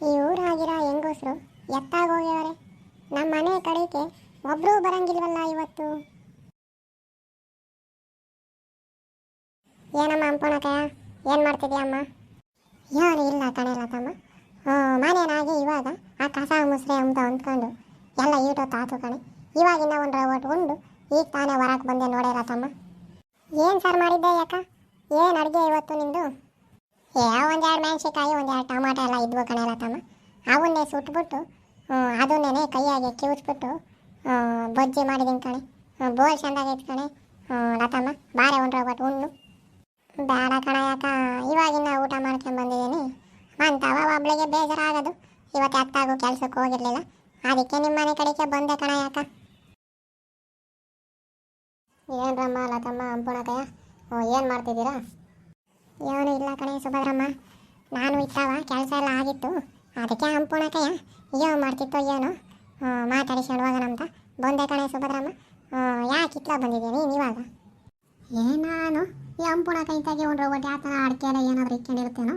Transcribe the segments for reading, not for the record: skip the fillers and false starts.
ಈ ಊರಾಗಿರೋ ಹೆಂಗಸರು ಎತ್ತಾಗೋಗ್ಯವ್ರೆ. ನಮ್ಮ ಮನೆ ಕಡೆಗೆ ಒಬ್ಬರೂ ಬರಂಗಿಲ್ವಲ್ಲ ಇವತ್ತು. ಏನಮ್ಮ ಅಂಪಣಕಯ್ಯ, ಏನು ಮಾಡ್ತಿದ್ಯಮ್ಮ? ಏನು ಇಲ್ಲ ಕಣೆಲ್ಲ ತಮ್ಮ. ಮನೇನಾಗಿ ಇವಾಗ ಆ ಕಸ ಮುಸ್ರೆ ಅಂತ ಅಂದ್ಕೊಂಡು ಎಲ್ಲ ಈಟೋ ತಾತು ಕಣೆ. ಇವಾಗಿನ ಒಂದು ರವಟ್ ಉಂಡು ಈಗ ತಾನೇ ಹೊರಕ್ಕೆ ಬಂದೆ ನೋಡಿಲ್ಲ ತಮ್ಮ. ಏನು ಸರ್ ಮಾಡಿದ್ದೆ ಯಾಕ? ಏನು ಅಡುಗೆ ಇವತ್ತು ನಿಂದು? ಒಂದೆರಡು ಮೆಣಸಿನ್ಕಾಯಿ ಒಂದೆರಡು ಟೊಮಾಟೊ ಎಲ್ಲ ಇದ್ವು ಕಣೆಲ್ಲ ತಮ್ಮ. ಅವನ್ನೇ ಸುಟ್ಬಿಟ್ಟು ಅದನ್ನೇ ಕೈಯಾಗೆ ಕಿವುಚ್ಬಿಟ್ಟು ಬಜ್ಜಿ ಮಾಡಿದ್ದೀನಿ ಕಣೆ. ಬೋಲ್ ಚೆಂದಾಗೈತೆ ಕಣೆ ಲತಮ್ಮ. ಬಾರೆ ಒಂದು ರವಟ್ ಉಣ್ಣು. ಬೇಡ ಕಣ ಯಾಕ, ಇವಾಗಿನ ಊಟ ಮಾಡ್ಕೊಂಬಂದಿದ್ದೀನಿ ಅಂತವ ಒಬ್ಳಿಗೆ ಬೇಜಾರಾಗೋದು. ಇವತ್ತು ಎತ್ತಾಗೂ ಕೆಲ್ಸಕ್ಕೆ ಹೋಗಿರಲಿಲ್ಲ, ಅದಕ್ಕೆ ನಿಮ್ಮ ಮನೆ ಕಡೆಗೆ ಬಂದೆ ಕಣ ಯಾಕ. ಏನ್ರಮ್ಮ ಲತಮ್ಮ ಅಂಪುಣಕಯ್ಯ, ಏನು ಮಾಡ್ತಿದ್ದೀರಾ? ಏನೂ ಇಲ್ಲ ಕಣೆ ಸುಭದ್ರಮ್ಮ, ನಾನು ಇತ್ತವ ಕೆಲಸ ಎಲ್ಲ ಆಗಿತ್ತು, ಅದಕ್ಕೆ ಅಂಪುಣಕಯ್ಯ ಏನು ಮಾಡ್ತಿತ್ತೋ ಏನೋ ಮಾತಾಡಿಸ್ಕೊಂಡು ಹೋಗೋಣ ಅಂತ ಬಂದೆ ಕಣೆ ಸುಭದ್ರಮ್ಮ. ಯಾಕೆ ಇತ್ಲ ಬಂದಿದ್ದೀನಿ ನೀವಾಗ? ನಾನು ಈ ಅಂಪುಣಕೈತಾಗೆ ಒಂದು ಒಟ್ಟು ಯಾತನ ಅಡಿಕೆಲ್ಲ ಏನಾದರೂ ಇಟ್ಕೊಂಡಿರುತ್ತೇನೋ,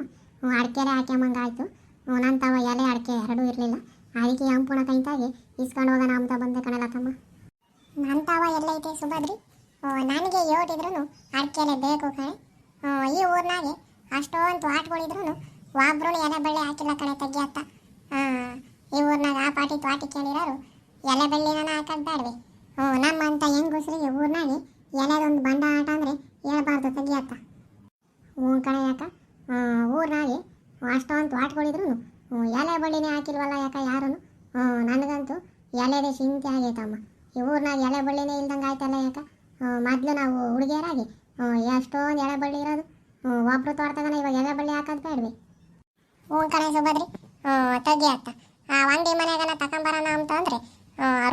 ಅಡಿಕೆಲೆ ಹಾಕ್ಯಂಬಂಗಾಯ್ತು. ನಂತವ ಎಲೆ ಅಡಿಕೆ ಎರಡೂ ಇರಲಿಲ್ಲ, ಅದಕ್ಕೆ ಅಂಪುಣಕೈತಾಗೆ ಇಸ್ಕೊಂಡು ಹೋಗೋಣ ಅಂತ ಬಂದೆ ಕಣಲ್ಲ ತಮ್ಮ. ನಂತವ ಎಲ್ಲೈತೆ ಸುಭದ್ರಿ, ನನಗೆ ಯೋಟಿದ್ರು ಅಡಿಕೆಲೆ ಬೇಕು ಕಣೆ. ಈ ಊರಿನಾಗೆ ಅಷ್ಟೊಂದು ಆಟ್ಗಳಿದ್ರು ಒಬ್ರು ಎಲೆ ಬಳ್ಳಿ ಹಾಕಿಲ್ಲ ಕಣೆ ತೆಗಿಯತ್ತ. ಈ ಊರಿನಾಗ ಆ ಪಾಟಿ ತ್ವಾಟಿಕೊಂಡಿರೋರು ಎಲೆ ಬಳ್ಳಿನ ಹಾಕೋದು ಬೇಡವೆ. ನಮ್ಮಂಥ ಹೆಂಗಸ್ರಿಗೆ ಊರಿನಾಗೆ ಎಲೆದೊಂದು ಬಂಡ ಆಟ ಅಂದರೆ ಹೇಳ್ಬಾರ್ದು ತೆಗಿಯತ್ತ. ಕಣೆ ಯಾಕ, ಊರಿನಾಗೆ ಅಷ್ಟೊಂದು ಆಟ್ಗಳಿದ್ರು ಎಲೆ ಬಳ್ಳಿನೇ ಹಾಕಿಲ್ವಲ್ಲ ಯಾಕ ಯಾರೂ? ನನಗಂತೂ ಎಲೆದೇ ಚಿಂತೆ ಆಗೈತಮ್ಮ. ಈ ಊರಿನಾಗ ಎಲೆ ಬಳ್ಳಿನೇ ಇಲ್ದಂಗೆ ಆಯ್ತಲ್ಲ ಯಾಕ? ಮೊದಲು ನಾವು ಹುಡುಗಿಯರಾಗಿ ಎಷ್ಟೊಂದು ಎಲೆ ಬಳ್ಳಿ ಇರೋದು, ಒಬ್ರು ತೋಟದಾಗನ ಇವಾಗ ಎಲೆ ಬಳ್ಳಿ ಹಾಕೋದು ಬೇಡವೆ. ಕಣೆ ಸುಭದ್ರಿ, ತೆಗಿಯತ್ತ. ಆ ಅಂಗಡಿ ಮನೆಯಾಗನ ತಗೊಂಬರೋಣ ಅಂತ ಅಂದರೆ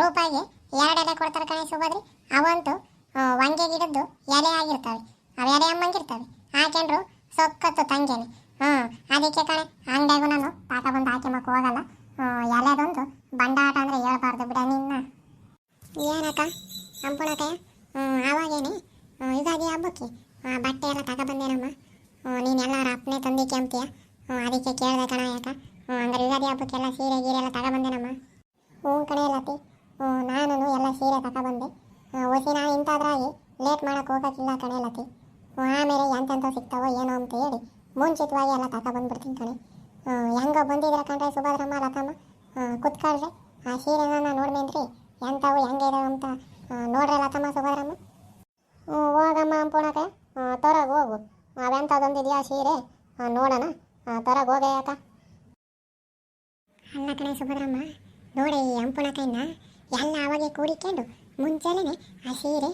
ರೂಪಾಯಿಗೆ 2 ಎಲೆ ಕೊಡ್ತಾರೆ ಕಣೆ ಸುಭದ್ರಿ. ಅವಂತೂ ವಂಗೆ ಗಿಡದ್ದು ಎಲೆ ಆಗಿರ್ತವೆ, ಅವು ಎಲೆ ಅಮ್ಮಂಗಿರ್ತವೆ, ಹಾಕೊಂಡ್ರು ಸೊಕ್ಕತ್ತು ತಂಗೇನೆ. ಅದಕ್ಕೆ ಕಣೆ ಅಂಗಡಿಯಾಗೂ ನಾನು ತಗೊಬಂದು ಹಾಕ್ಯಂಬಕ್ಕೆ ಹೋಗಲ್ಲ. ಎಲೆದೊಂದು ಬಂಡಾಟ ಅಂದರೆ ಹೇಳ್ಬಾರ್ದು ಬಿಡ ನಿನ್ನ. ಏನಕ್ಕ ಅಂಪುಣಕಯ್ಯ, ಆವಾಗೇನೆ ಯುಗಾದಿ ಹಬ್ಬಕ್ಕೆ ಬಟ್ಟೆ ಎಲ್ಲ ತಗೊಬಂದೇನಮ್ಮ. ನೀನೆಲ್ಲರ ಅಪ್ಪನೇ ತಂದಿಕ್ಕೆ ಅಂತೀಯ, ಅದಕ್ಕೆ ಕೇಳಿದೆ ಕಣ ಯಾಕ. ಹಂಗಾರೆ ಯುಗಾದಿ ಹಬ್ಬಕ್ಕೆಲ್ಲ ಸೀರೆ ಗೀರೆ ಎಲ್ಲ ತಗೊಬಂದೇನಮ್ಮ. ಕಣೆ ಲತಿ, ನಾನು ಎಲ್ಲ ಸೀರೆ ತಗೊಬಂದೆ. ಹೊಸಿ ನಾನು ಇಂಥದ್ರಾಗಿ ಲೇಟ್ ಮಾಡೋಕ್ಕೆ ಹೋಗೋಕ್ಕಿಲ್ಲ ಕಣೆ ಲತಿ. ಆಮೇಲೆ ಎಂತೆಂಥ ಸಿಗ್ತಾವೋ ಏನೋ ಅಂತ ಹೇಳಿ ಮುಂಚಿತವಾಗಿ ಎಲ್ಲ ತಗೊಬಂದ್ಬಿಡ್ತೀನಿ ಕಣೆ. ಹೆಂಗೋ ಬಂದಿದ್ರೆ ಕಣ್ರೆ ಸುಭದ್ರಮ್ಮ ಲತಮ್ಮ, ಕುತ್ಕೊಳ್ರಿ. ಆ ಸೀರೆನ ನೋಡ್ಬೇನ್ರಿ ಎಂಥವು ಹೆಂಗೆ ಇದಾವೆ ಅಂತ ನೋಡ್ರಿ ಲತಮ್ಮ ಸುಭದ್ರಮ್ಮ. ಹೋಗಮ್ಮ ಅಂಪುಣಕಯ್ಯ, ತೊರಗೆ ಹೋಗು. ಅವೆಂಥದ್ದೊಂದಿದೆಯಾ ಸೀರೆ ನೋಡೋಣ, ತೊರಗೆ ಹೋಗ ಯಾಕ. ಅಲ್ಲ ಕಣೆ ಸುಭದ್ರಮ್ಮ, ನೋಡಿ ಈ ಅಂಪುಣಕಯ್ಯನ ಎಲ್ಲ ಅವಾಗೆ ಕೂಡಿಕೊಂಡು ಮುಂಚೆನೇ ಆ ಸೀರೆ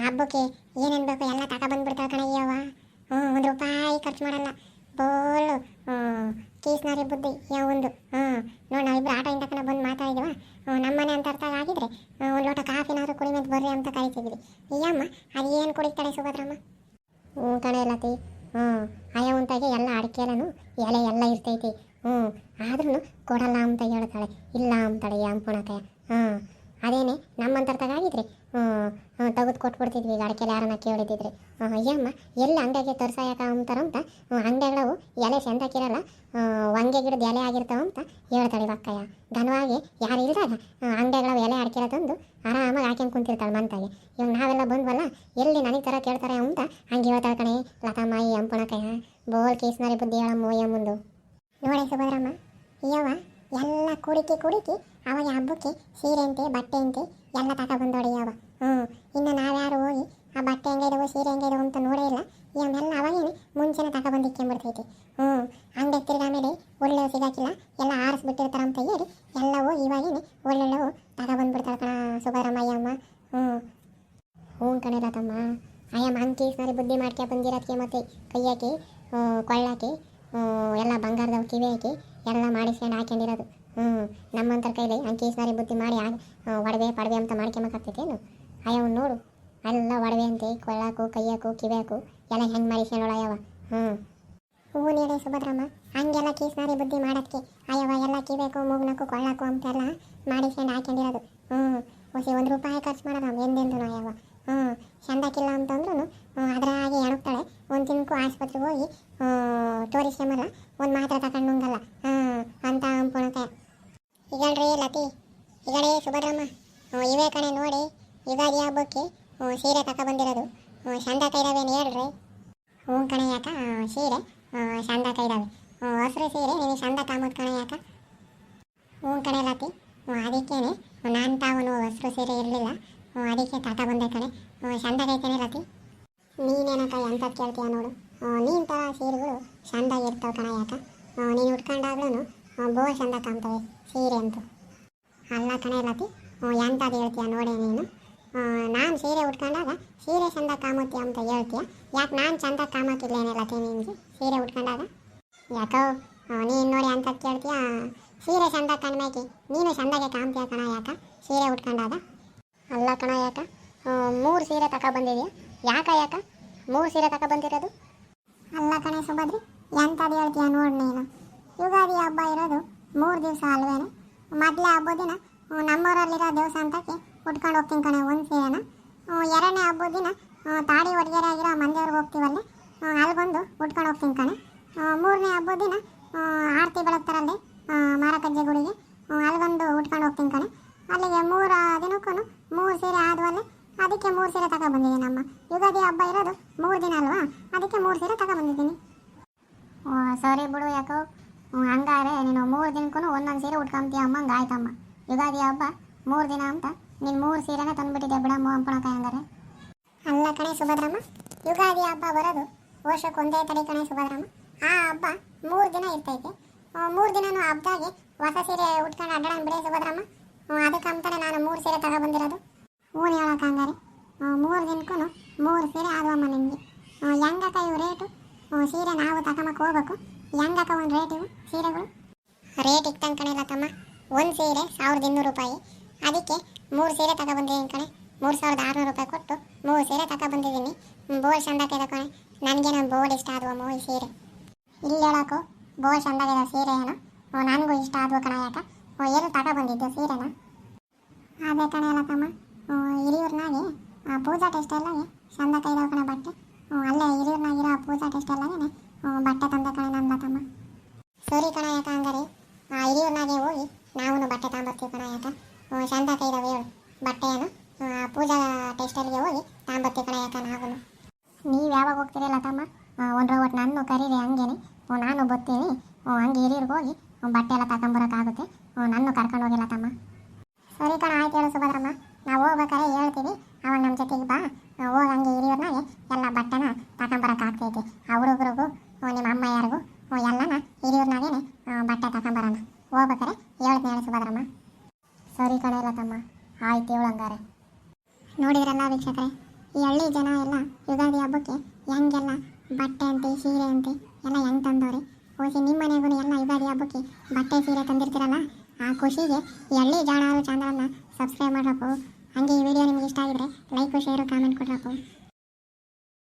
ಹಬ್ಬಕ್ಕೆ ಏನೇನು ಬೇಕು ಎಲ್ಲ ತಗೊಬಂದ್ಬಿಡ್ತಾಳೆ ಕಣೆ ಅವ. 1 ರೂಪಾಯಿ ಖರ್ಚು ಮಾಡಲ್ಲ, ಬೋಳು ಕೀಸ್ನಾರಿ ಬುದ್ಧಿ ಯಾವೊಂದು. ನೋಡಿ ನಾವಿಬ್ಬರು ಆಟೋಯಿಂದ ಕಣ ಬಂದು ಮಾತಾಡಿದ್ವ. ನಮ್ಮನೆ ಅಂತ ಅರ್ಥ ಆಗಿದ್ರೆ ಒಂದು ಲೋಟ ಕಾಫಿನಾದ್ರು ಕುಡಿಮೇಲೆ ಬರ್ರಿ ಅಂತ ಕರಿತಿದ್ವಿ. ಅಯ್ಯಮ್ಮ ಅದು ಏನು ಕುಡಿತಾಳೆ ಸುಭದ್ರಮ್ಮ? ಕಣೆ ಲತಿ, ಅಯ್ಯ ಉಂತಾಗೆ ಎಲ್ಲ ಅಡಿಕೆಲೂ ಎಲೆ ಎಲ್ಲ ಇರ್ತೈತಿ. ಆದ್ರೂ ಕೊಡಲ್ಲ ಅಂತ ಹೇಳ್ತಾಳೆ, ಇಲ್ಲ ಅಂತಾಳೆ ಈ ಅಂಪುಣಕಯ್ಯ. ಅದೇನೆ ನಮ್ಮಂತರ್ತಾಗಿದ್ರೆ ತೆಗೆದು ಕೊಟ್ಬಿಡ್ತಿದ್ವಿ ಈಗ ಅಡಿಕೆಲೆ ಯಾರನ್ನ ಕೇಳಿದಿದ್ರೆ. ಅಯ್ಯಮ್ಮ ಎಲ್ಲಿ ಅಂಗಡಿಗೆ ತರ್ಸಾಯಕ ಅಂತಾರಂತ ಅಂಗಡಿಗಳು ಎಲೆ ಚೆಂದಕ್ಕಿರಲ್ಲ, ವಂಗೆ ಗಿಡದ ಎಲೆ ಆಗಿರ್ತಾವಂತ ಹೇಳ್ತಾಳೆ ಅಕ್ಕಯ್ಯ. ಘನವಾಗಿ ಯಾರು ಇಲ್ದಾಗ ಅಂಗಡಿಗಳ ಎಲೆ ಅಡಿಕೆಲ ತಂದು ಆರಾಮಾಗಿ ಹಾಕ್ಯಂಡು ಕುಂತಿರ್ತಾಳೆ ಮಂತಾಗೆ. ಇವಾಗ ನಾವೆಲ್ಲ ಬಂದ್ವಲ್ಲ, ಎಲ್ಲಿ ನನಗೆ ಥರ ಕೇಳ್ತಾರೆ ಅಂತ ಹಂಗೆ ಹೇಳ್ತಾಳೆ ಕಣೆ ಲತಮ್ಮ ಈ ಅಂಪುಣಕಯ್ಯ. ಬೋಲ್ ಕೇಸ್ನಾರಿ ಬುದ್ಧಿ ಹೇಳಮ್ಮ ಒಯ್ಯ ಮುಂದು. ನೋಡಿ ಸುಭದ್ರಮ್ಮ, ಯವ್ವ ಎಲ್ಲ ಕುಡಿಕಿ ಅವಾಗ ಹಬ್ಬಕ್ಕೆ ಸೀರೆ ಅಂತೆ ಬಟ್ಟೆ ಅಂತೆ ಎಲ್ಲ ತಗೊಬಂದೋಡಿ ಯಾವ. ಇನ್ನು ನಾವ್ಯಾರು ಹೋಗಿ ಆ ಬಟ್ಟೆ ಹೆಂಗೆ ಇದಾವೆ ಸೀರೆ ಹೆಂಗೆ ಇದಾವೆ ಅಂತ ನೋಡೇ ಇಲ್ಲ. ಇವನ್ನೆಲ್ಲ ಅವಾಗೇನೆ ಮುಂಚೆನೇ ತಗೊಬಂದಿಕ್ಕೆಂಬಿಡ್ತೈತಿ. ಅಂಗಡಿ ತಿರ್ಗಾ ಮೇಲೆ ಒಳ್ಳೆವು ಸಿಗಾಕಿಲ್ಲ, ಎಲ್ಲ ಆರಿಸ್ಬಿಟ್ಟಿರ್ತಾರ ಅಂತ ಹೇಳಿ ಎಲ್ಲವೂ ಇವಾಗೇನೆ ಒಳ್ಳೊಳ್ಳೆವು ತಗೊಬಂದ್ಬಿಡ್ತಾರೆ ಕಣ ಸುಭದ್ರಮ್ಮ ಅಯ್ಯಮ್ಮ. ಕಣೆ ಲತಮ್ಮ, ಅಯ್ಯಮ್ಮ ಅಂಕಿ ಸಾರಿ ಬುದ್ಧಿ ಮಾಡ್ಕೆ ಬಂದಿರೋದಕ್ಕೆ ಮತ್ತು ಕೈಯಾಕಿ ಕೊಳ್ಳಾಕಿ ಎಲ್ಲ ಬಂಗಾರದವು ಕಿವಿ ಹಾಕಿ ಎಲ್ಲ ಮಾಡಿಸ್ಕೊಂಡು ಹಾಕೊಂಡಿರೋದು. ನಮ್ಮಂತರ ಕೈಲಿ ಅಂಕಿ ಸಾರಿ ಬುದ್ಧಿ ಮಾಡಿ ಒಡವೆ ಪಡವೆ ಅಂತ ಮಾಡ್ಕೊಂಬಕ್ಕಾಗ್ತೈತೇನು? ಅಯ್ಯವ್ ನೋಡು ಎಲ್ಲ ಒಡವೆ ಅಂತೆ ಕೊಳ್ಳಾಕು ಕೈಯಾಕು ಕಿವಿಯಾಕು ಎಲ್ಲ ಹೆಂಗೆ ಮಾಡಿಸ್ಕೊಂಡೋಳ ಅಯ್ಯವ. ನೀಡೇ ಸುಭದ್ರಮ್ಮ, ಹಂಗೆಲ್ಲ ಕೀಸ್ನಾರಿ ಬುದ್ಧಿ ಮಾಡೋದಕ್ಕೆ ಅಯ್ಯವ ಎಲ್ಲ ಕಿವಿಯಾಕು ಮೂಗ್ನಕ್ಕು ಕೊಳ್ಳಾಕು ಅಂತೆಲ್ಲ ಮಾಡಿಸ್ಕೊಂಡು ಹಾಕೊಂಡಿರೋದು. ಹೊಸಿ 1 ರೂಪಾಯಿ ಖರ್ಚು ಮಾಡೋಣ ಎಂದೆಂದು ಅಯ್ಯವ. ಚಂದಕ್ಕಿಲ್ಲ ಅಂತಂದ್ರೂ ಅದರಾಗೆ ಎಣಕ್ತಾಳೆ. ಒಂದು ದಿನಕ್ಕೂ ಆಸ್ಪತ್ರೆಗೆ ಹೋಗಿ ತೋರಿಸ್ಕೊಂಬಲ್ಲ, ಒಂದು ಮಾತ್ರೆ ತಗೊಂಡು ನುಂಗಲ್ಲ ಅಂತ ಈಗಳ್ರಿ ಲತಿ ಈಗಡೆ ಸುಭದ್ರಮ್ಮ ಇವೇ ಕಣೆ ನೋಡಿ ಯುಗಾದಿ ಹಬ್ಬಕ್ಕೆ ಸೀರೆ ತಗೊಬಂದಿರೋದು ಚಂದ ಕೈದಾವೇನು ಹೇಳ್ರಿ. ಹ್ಞೂ ಕಣೆ ಯಾಕ ಸೀರೆ ಚಂದ ಕೈದಾವೆ ಹಸ್ರು ಸೀರೆ ನೀನು ಚಂದ ತಾಂಬುದು ಕಣೆ ಯಾಕ. ಹ್ಞೂ ಕಣೆ ಲತಿ ಅದಕ್ಕೇನೆ ನಾನು ತಾವನು ಹಸ್ರು ಸೀರೆ ಇರಲಿಲ್ಲ ಅದಕ್ಕೆ ತಗೊಬಂದೆ ಕಣೆ ಚಂದ ಕೈತೇನೆ ಲತಿ. ನೀನೇನಕ್ಕ ಎಂಥದ್ದು ಕೇಳ್ತೀಯ ನೋಡು ನೀನು ಥರ ಸೀರೆಗಳು ಚಂದಾಗಿರ್ತಾವೆ ಕಣ ಯಾಕ. ನೀನು ಉಟ್ಕೊಂಡಾಗ್ಲೂ ಬಹು ಚಂದ ಕಾಣ್ತವೆ ಸೀರೆ ಅಂತೂ. ಅಲ್ಲ ಕಣೆ ಲತಿ ಎಂಥದ್ದು ಹೇಳ್ತೀಯ ನೋಡೆ ನೀನು. ನಾನು ಸೀರೆ ಉಟ್ಕೊಂಡಾಗ ಸೀರೆ ಚಂದ ಕಾಮುತ್ತೀಯ ಅಂತ ಹೇಳ್ತೀಯ. ಯಾಕೆ ನಾನು ಚಂದ ಕಾಮಕ್ಕಿಲ್ಲೇನೆ ಲತಿ ನಿನಗೆ ಸೀರೆ ಉಟ್ಕೊಂಡಾಗ. ಯಾಕೋ ನೀನು ನೋಡಿ ಅಂಥದ್ದು ಕೇಳ್ತೀಯ. ಸೀರೆ ಚಂದ ಕಾಣ್ಮೇಕಿ ನೀನು ಚಂದಾಗೆ ಕಾಮ್ತೀಯ ಕಣ ಯಾಕ ಸೀರೆ ಉಟ್ಕೊಂಡಾಗ. ಅಲ್ಲ ಕಣ ಯಾಕ 3 ಸೀರೆ ತಗೊಬಂದಿದ್ಯಾ ಯಾಕ 3 ಸೀರೆ ತಗೊಬಂದಿರೋದು. ಅಲ್ಲ ಕಣೆ ಸುಭದ್ರಿ ಎಂಥದ್ದು ಹೇಳ್ತೀಯ ನೋಡಿ ನೀನು. ಯುಗಾದಿ ಹಬ್ಬ ಇರೋದು 3 ದಿವಸ ಅಲ್ವೇನೆ. ಮೊದಲೇ ಹಬ್ಬದ ದಿನ ನಮ್ಮೂರಲ್ಲಿರೋ ದೇವಸ್ಥಾನಕ್ಕೆ ಉಟ್ಕೊಂಡು ಹೋಗ್ತೀನಿ ಕಣೆ ಒಂದು ಸೀರೆನ. 2ನೇ ಹಬ್ಬದ ದಿನ ತಾಡಿ ಒಡಗೆರೆ ಆಗಿರೋ ಮಂದಿಯವ್ರಿಗೆ ಹೋಗ್ತೀವಲ್ಲಿ ಅಲ್ಗೊಂದು ಉಟ್ಕೊಂಡು ಹೋಗ್ತೀನಿ ಕಣೆ. 3ನೇ ಹಬ್ಬದ ದಿನ ಆರತಿ ಬೆಳಗ್ತಾರಲ್ಲಿ ಮಾರಕಜ್ಜೆ ಗುಡಿಗೆ ಅಲ್ಗೊಂದು ಉಟ್ಕೊಂಡು ಹೋಗ್ತೀನಿ ಕಣೆ. ಅಲ್ಲಿಗೆ 3 ದಿನಕ್ಕೂ 3 ಸೀರೆ ಆದವಲ್ಲೇ ಅದಕ್ಕೆ 3 ಸೀರೆ ತಗೊಬಂದಿದ್ದೀನಿ. ನಮ್ಮ ಯುಗಾದಿ ಹಬ್ಬ ಇರೋದು 3 ದಿನ ಅಲ್ವಾ ಅದಕ್ಕೆ 3 ಸೀರೆ ತಗೊಬಂದಿದ್ದೀನಿ. ಸರಿ ಬಿಡು ಯಾಕೋ ಹಂಗಾರೆ ನೀನು 3 ದಿನಕ್ಕೂ ಒಂದೊಂದು ಸೀರೆ ಉಟ್ಕೊಂತೀಯ ಅಮ್ಮಂಗೆ ಆಯ್ತಮ್ಮ. ಯುಗಾದಿ ಹಬ್ಬ 3 ದಿನ ಅಂತ ನೀನು 3 ಸೀರೆನ ತಂದುಬಿಟ್ಟಿದ್ದೆ ಬಿಡಮ್ಮ ಅಂಪಣಕಾಯಿ ಹಂಗಾರೆ. ಅಲ್ಲ ಕಣೆ ಸುಭದ್ರಮ್ಮ ಯುಗಾದಿ ಹಬ್ಬ ಬರೋದು ವರ್ಷಕ್ಕೆ ಒಂದೇ ತಡಿ ಕಣೆ ಸುಭದ್ರಮ್ಮ. ಆ ಹಬ್ಬ 3 ದಿನ ಇರ್ತೈತೆ. 3 ದಿನನೂ ಹಬ್ಬದಾಗೆ ಹೊಸ ಸೀರೆ ಉಟ್ಕೊಂಡು ಅಡ್ಡಾಡೋಣ ಬಿಡಿ ಸುಭದ್ರಮ್ಮ. ಅದಕ್ಕೆ ಅಂತಾನೆ ನಾನು 3 ಸೀರೆ ತಗೊಬಂದಿರೋದು. ಹ್ಞೂ ಹೇಳೋಕೆ ಹಂಗಾರೆ 3 ದಿನಕ್ಕೂ 3 ಸೀರೆ ಆದವಮ್ಮ ನಿಮಗೆ. ಹೆಂಗಕ್ಕ ಇವು ರೇಟು ಸೀರೆ ನಾವು ತಗೊಂಬಕ್ಕೆ ಹೋಗ್ಬೇಕು. ಹೆಂಗಕ್ಕ ಒಂದು ರೇಟ್ ಇವು ಸೀರೆಗಳು. ರೇಟ್ ಇಕ್ತಂಗೆ ಕಣೆ ತಮ್ಮ. ಒಂದು ಸೀರೆ 1200 ರೂಪಾಯಿ. ಅದಕ್ಕೆ 3 ಸೀರೆ ತಗೊಬಂದಿದ್ದೀನಿ ಕಣೆ. 3600 ರೂಪಾಯಿ ಕೊಟ್ಟು 3 ಸೀರೆ ತಗೊಬಂದಿದ್ದೀನಿ. ಬೋಳ್ ಚಂದಾಗಿದೆ ಕಣೆ. ನನಗೇನೋ ಬೋರ್ಡ್ ಇಷ್ಟ ಆದವು ಈ ಸೀರೆ. ಇಲ್ಲಿ ಹೇಳೋಕು ಬೋಳ್ ಚಂದಾಗಿದೆ ಸೀರೆ ಏನೋ ನನಗೂ ಇಷ್ಟ ಆದವು ಕಣ ಯಾಕ. ಎಲ್ಲಿ ತಗೊಬಂದಿದ್ದು ಸೀರೆನ. ಅದೇ ಕಣೆ ಅಲ್ಲ ತಮ್ಮ ಹಿರಿಯೂರ್ನಾಗೆ ಪೂಜಾ ಟೆಸ್ಟೆಲ್ಲಾಗೆ ಚಂದ ಕೈದಾವ ಕಣೆ ಬಟ್ಟೆ. ಅಲ್ಲೇ ಹಿರಿಯೂರ್ನಾಗಿರೋ ಪೂಜಾ ಟೆಸ್ಟೆಲ್ಲಾಗೇ ಬಟ್ಟೆ ತಂದೆ ಕಣೆ ನನ್ನ ತಮ್ಮ. ಸರಿ ಕಣ ಯಾಕ ಹಂಗಾರೆ ಹಿರಿಯೂರ್ನಾಗೆ ಹೋಗಿ ನಾವು ಬಟ್ಟೆ ತಗೊಂಬರ್ತೀವಿ ಕಣ ಯಾಕ. ಚಂದ ಕೈದಾವೆ ಹೇಳು ಬಟ್ಟೆಯನ್ನು ಪೂಜಾ ಟೆಸ್ಟಲ್ಗೆ ಹೋಗಿ ತಗೊಂಬರ್ತೀವಿ ಕಣ ಯಾಕ ನಾವು. ನೀವು ಯಾವಾಗ ಹೋಗ್ತೀರಲ್ಲ ತಮ್ಮ ಒಂದು ಒಟ್ಟು ನಾನು ಕರೀರಿ ಹಂಗೇನೆ ನಾನು ಬರ್ತೀನಿ. ಹಂಗೆ ಹಿರಿಯೂರ್ಗೆ ಹೋಗಿ ಬಟ್ಟೆ ಎಲ್ಲ ತಗೊಂಬರೋಕ್ಕಾಗುತ್ತೆ. ನನ್ನ ಕರ್ಕೊಂಡು ಹೋಗಿಲ್ಲ ತಮ್ಮ. ಸರಿ ಕಣ ಆಯ್ತು ಹೇಳು ಸುಭದ್ರಮ್ಮ. ನಾವು ಹೋಗ್ಬೇಕಾರೆ ಹೇಳ್ತೀವಿ ಅವಾಗ ನಮ್ಮ ಜೊತೆಗೆ ಬಾ. ಹೋಗಿ ಹಂಗೆ ಹಿರಿಯೂರ್ನಾಗೆ ಎಲ್ಲ ಬಟ್ಟೆನ ತಗೊಂಬರೋಕ್ಕಾಗ್ತೈತಿ. ಆ ಹುಡುಗರಿಗೂ ನಿಮ್ಮ ಅಮ್ಮ ಯಾರಿಗೂ ಎಲ್ಲನ ಹಿರಿಯೂರ್ನಾಗೇನೆ ಬಟ್ಟೆ ತಗೊಂಬರೋಣ. ಹೋಗ್ಬೇಕಾರೆ ಹೇಳ್ತೀನಿ ಹೇಳಿ ಸುಭದ್ರಮ್ಮ. ಸರಿ ಕಣ ಇಲ್ಲ ತಮ್ಮ ಆಯ್ತು ಹೇಳು ಹಂಗಾರೆ. ನೋಡಿದ್ರಲ್ಲ ವೀಕ್ಷಕರೇ ಈ ಹಳ್ಳಿ ಜನ ಎಲ್ಲ ಯುಗಾದಿ ಹಬ್ಬಕ್ಕೆ ಹೆಂಗೆಲ್ಲ ಬಟ್ಟೆ ಅಂತೆ ಸೀರೆ ಅಂತೆ ಎಲ್ಲ ಹೆಂಗೆ ತಂದವ್ರೆ. ಹೋಗಿ ನಿಮ್ಮ ಮನೆಗೂ ಎಲ್ಲ ಯುಗಾದಿ ಹಬ್ಬಕ್ಕೆ ಬಟ್ಟೆ ಸೀರೆ ತಂದಿರ್ತೀರಲ್ಲ ಆ ಖುಷಿಗೆ ಈ ಹಳ್ಳಿ ಜಾಣರು ಚಾನಲನ್ನು ಸಬ್ಸ್ಕ್ರೈಬ್ ಮಾಡ್ರಪ್ಪು. ಹಾಗೆ ಈ ವಿಡಿಯೋ ನಿಮಗೆ ಇಷ್ಟ ಆಗಿದ್ರೆ ಲೈಕ್ ಶೇರು ಕಾಮೆಂಟ್ ಕೊಡ್ರಪ್ಪು.